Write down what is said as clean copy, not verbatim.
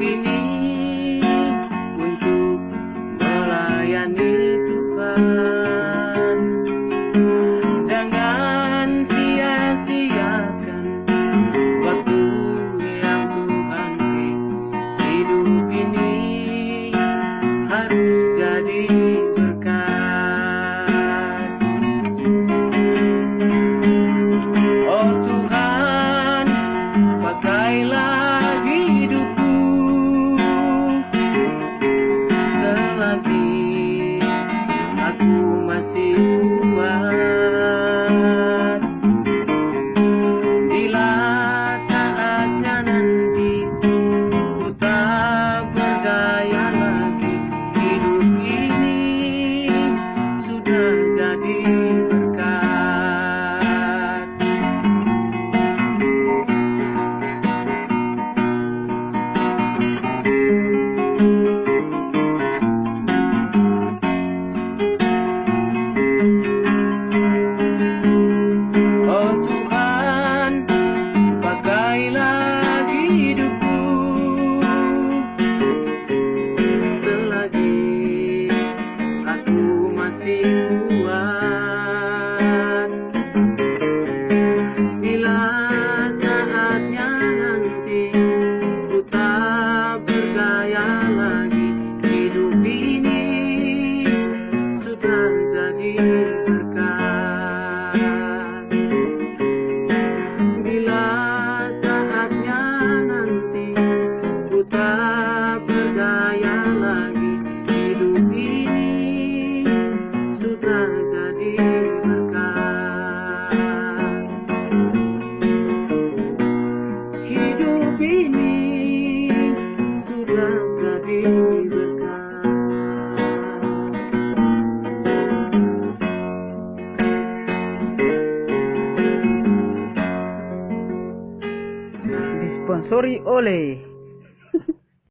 ini untuk melayani Tuhan. Jangan sia-siakan waktu yang Tuhan beri. Hidup ini harus jadi berkat. Oh Tuhan, pakailah hidupku selagi aku masih kuat. Bila saatnya nanti ku tak berdaya lagi, hidup ini sudah jadi berkat. Oh Tuhan, pakailah hidupku selagi aku masih kuat. Bila saatnya nanti ku tak berdaya lagi, hidup ini sudah jadi berkat. Bila saatnya nanti ku tak berdaya lagi, hidup ini sudah jadi berkat. Hidup ini sudah jadi berkat. Disponsori oleh